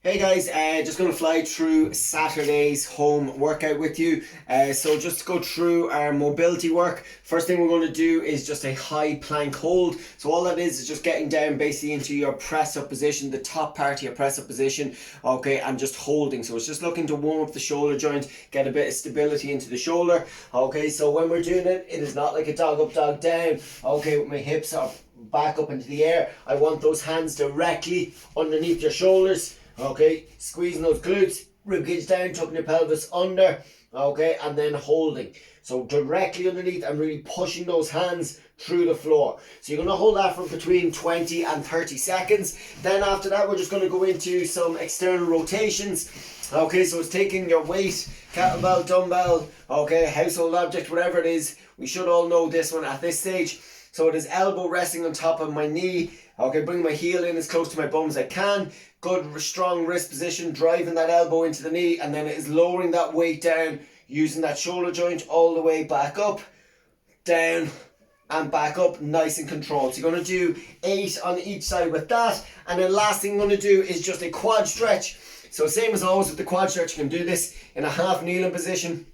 Hey guys, just going to fly through Saturday's home workout with you. So just to go through our mobility work, first thing we're going to do is just a high plank hold. So all that is just getting down basically into your press up position, the top part of your press up position, okay, and just holding. So it's just looking to warm up the shoulder joint, get a bit of stability into the shoulder, okay. So when we're doing it, it is not like a dog up, dog down, okay, with my hips up, back up into the air. I want those hands directly underneath your shoulders. Okay, squeezing those glutes, ribcage down, tucking your pelvis under, okay, and then holding. So directly underneath and really pushing those hands through the floor. So you're going to hold that for between 20 and 30 seconds. Then after that, we're just going to go into some external rotations. Okay, so it's taking your weight, kettlebell, dumbbell, okay, household object, whatever it is. We should all know this one at this stage. So it is elbow resting on top of my knee. Okay, bring my heel in as close to my bum as I can. Good strong wrist position, driving that elbow into the knee, and then it is lowering that weight down, using that shoulder joint all the way back up, down, and back up, nice and controlled. So you're going to do 8 on each side with that, and then last thing I'm going to do is just a quad stretch. So same as always with the quad stretch, you can do this in a half kneeling position.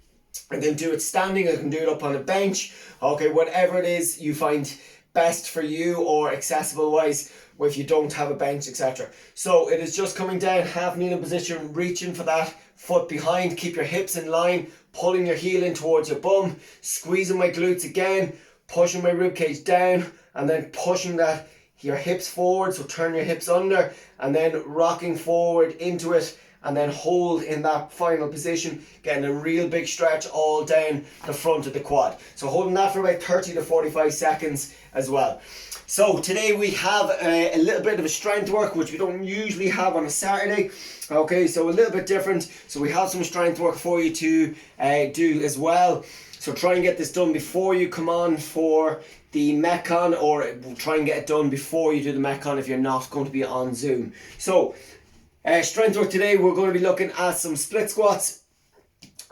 I can do it standing, I can do it up on a bench, okay, whatever it is you find best for you or accessible wise if you don't have a bench, etc. So it is just coming down, half kneeling position, reaching for that foot behind, keep your hips in line, pulling your heel in towards your bum, squeezing my glutes again, pushing my ribcage down, and then pushing that your hips forward, so turn your hips under, and then rocking forward into it, and then hold in that final position, getting a real big stretch all down the front of the quad. So holding that for about 30 to 45 seconds as well. So today we have a little bit of a strength work, which we don't usually have on a Saturday. Okay, so a little bit different. So we have some strength work for you to do as well. So try and get this done before you come on for the Metcon, or try and get it done before you do the Metcon if you're not going to be on Zoom. So strength work today, we're going to be looking at some split squats.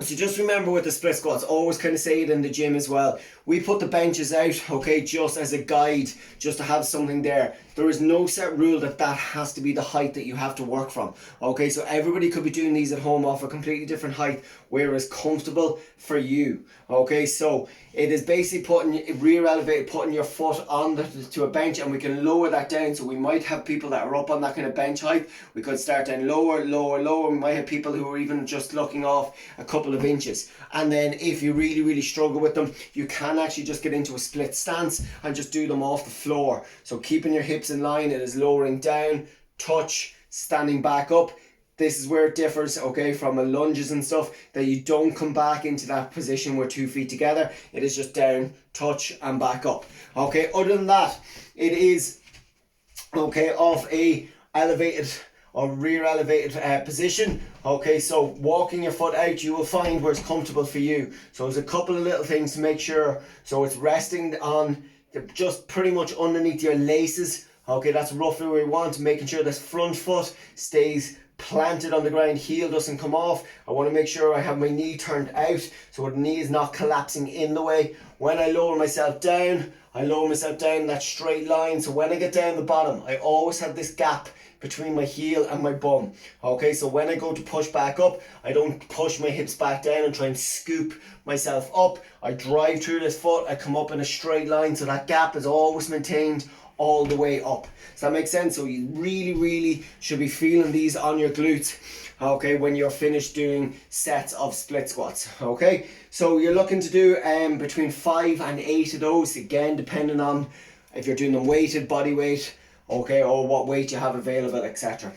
So just remember with the split squats, always kind of say it in the gym as well. We put the benches out, okay, just as a guide, just to have something there. There is no set rule that has to be the height that you have to work from. Okay, so everybody could be doing these at home off a completely different height, where it's comfortable for you. Okay, so it is basically putting rear elevated, putting your foot on to a bench, and we can lower that down. So we might have people that are up on that kind of bench height. We could start down lower, lower, lower. We might have people who are even just looking off a couple of inches. And then if you really, really struggle with them, you can actually just get into a split stance and just do them off the floor. So keeping your hips in line, it is lowering down, touch, standing back up. This is where it differs, okay, from a lunges and stuff, that you don't come back into that position where 2 feet together. It is just down, touch, and back up. Okay, other than that, it is, okay, off a elevated or rear elevated position. Okay, so walking your foot out, you will find where it's comfortable for you. So there's a couple of little things to make sure. So it's resting on just pretty much underneath your laces. Okay, that's roughly where we want, making sure this front foot stays planted on the ground, heel doesn't come off. I want to make sure I have my knee turned out so the knee is not collapsing in the way. When I lower myself down, I lower myself down that straight line. So when I get down the bottom, I always have this gap between my heel and my bum. Okay, so when I go to push back up, I don't push my hips back down and try and scoop myself up. I drive through this foot, I come up in a straight line, so that gap is always maintained all the way up. Does that make sense? So you really, really should be feeling these on your glutes, okay, when you're finished doing sets of split squats. Okay, so you're looking to do between 5 and 8 of those, again depending on if you're doing them weighted, body weight, okay, or what weight you have available, etc.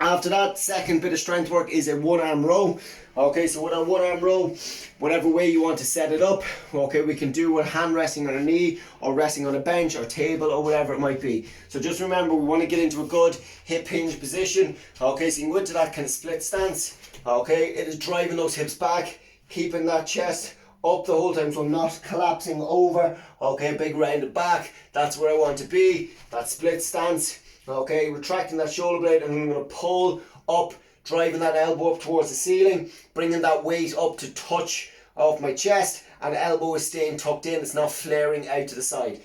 After that, second bit of strength work is a one arm row. Okay, so with a one arm row, whatever way you want to set it up, okay, we can do with hand resting on a knee or resting on a bench or table or whatever it might be. So just remember, we want to get into a good hip hinge position. Okay, so you can go into that kind of split stance. Okay, it is driving those hips back, keeping that chest up the whole time, so I'm not collapsing over. Okay, big rounded back, that's where I want to be, that split stance. Okay, retracting that shoulder blade, and I'm going to pull up, driving that elbow up towards the ceiling, bringing that weight up to touch off my chest, and the elbow is staying tucked in, it's not flaring out to the side.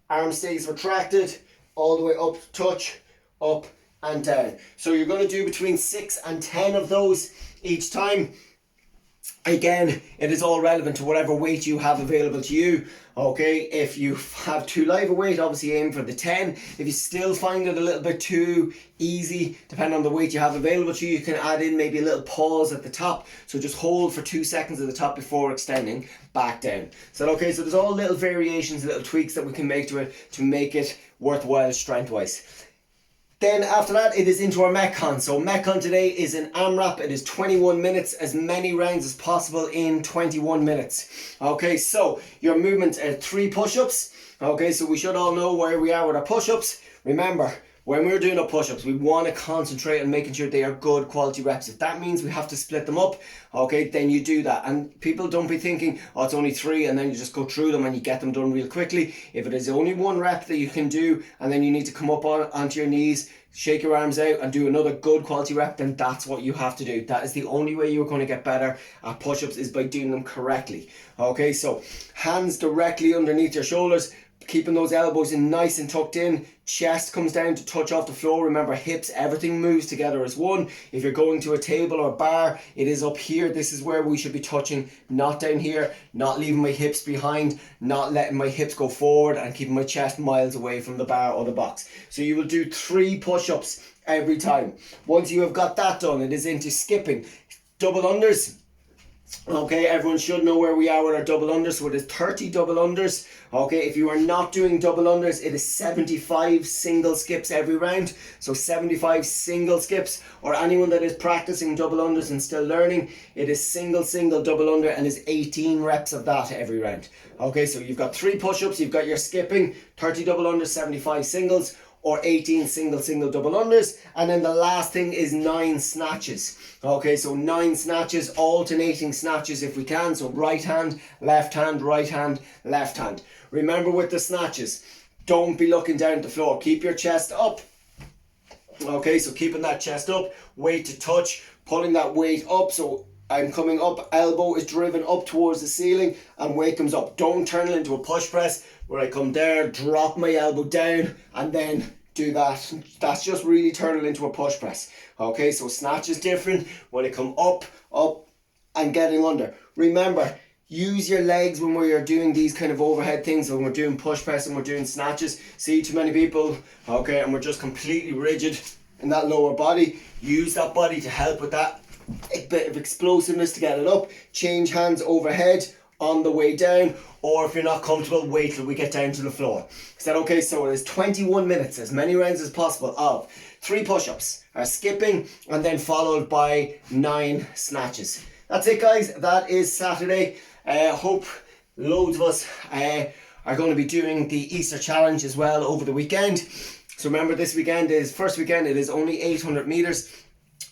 Arm stays retracted, all the way up, touch, up, and down. So you're going to do between 6 and 10 of those each time. Again, it is all relevant to whatever weight you have available to you. Okay, if you have too light a weight, obviously aim for the 10. If you still find it a little bit too easy, depending on the weight you have available to you, you can add in maybe a little pause at the top. So just hold for 2 seconds at the top before extending back down. So okay, so there's all little variations, little tweaks that we can make to it to make it worthwhile strength-wise. Then after that, it is into our Metcon. So Metcon today is an AMRAP. It is 21 minutes, as many rounds as possible in 21 minutes. Okay, so your movement are 3 push-ups. Okay, so we should all know where we are with our push-ups. Remember, when we're doing our push-ups, we want to concentrate on making sure they are good quality reps. If that means we have to split them up, okay, then you do that. And people don't be thinking, oh, it's only 3, and then you just go through them and you get them done real quickly. If it is only 1 rep that you can do, and then you need to come up onto your knees, shake your arms out and do another good quality rep, then that's what you have to do. That is the only way you're going to get better at push-ups, is by doing them correctly. Okay, so hands directly underneath your shoulders, keeping those elbows in nice and tucked in. Chest comes down to touch off the floor. Remember, hips, everything moves together as one. If you're going to a table or bar, it is up here. This is where we should be touching, not down here. Not leaving my hips behind, not letting my hips go forward, and keeping my chest miles away from the bar or the box. So you will do 3 push-ups every time. Once you have got that done, it is into skipping. Double unders. Okay, everyone should know where we are with our double unders. So it is 30 double unders. Okay, if you are not doing double unders, it is 75 single skips every round. So 75 single skips, or anyone that is practicing double unders and still learning, it is single double under, and is 18 reps of that every round. Okay, so you've got 3 push-ups, you've got your skipping, 30 double unders, 75 singles, or 18 single double unders. And then the last thing is 9 snatches. Okay, so 9 snatches, alternating snatches if we can. So right hand, left hand, right hand, left hand. Remember with the snatches, don't be looking down at the floor. Keep your chest up. Okay, so keeping that chest up, weight to touch, pulling that weight up. So I'm coming up, elbow is driven up towards the ceiling, and weight comes up. Don't turn it into a push press where I come there, drop my elbow down, and then do that. That's just really turning it into a push press. Okay, so snatch is different when it come up, and getting under. Remember, use your legs when we are doing these kind of overhead things, when we're doing push press and we're doing snatches. See too many people, okay, and we're just completely rigid in that lower body. Use that body to help with that. A bit of explosiveness to get it up. Change hands overhead on the way down, or if you're not comfortable, wait till we get down to the floor. Is that okay? So it is 21 minutes, as many rounds as possible, of 3 push-ups, skipping, and then followed by 9 snatches. That's it, guys. That is Saturday. Hope loads of us are going to be doing the Easter challenge as well over the weekend. So remember, this weekend is first weekend. It is only 800 meters.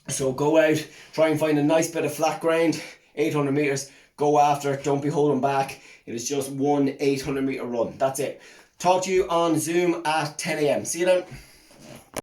So go out, try and find a nice bit of flat ground, 800 meters, go after it, don't be holding back. It is just one 800 meter run. That's it. Talk to you on Zoom at 10 a.m. See you then.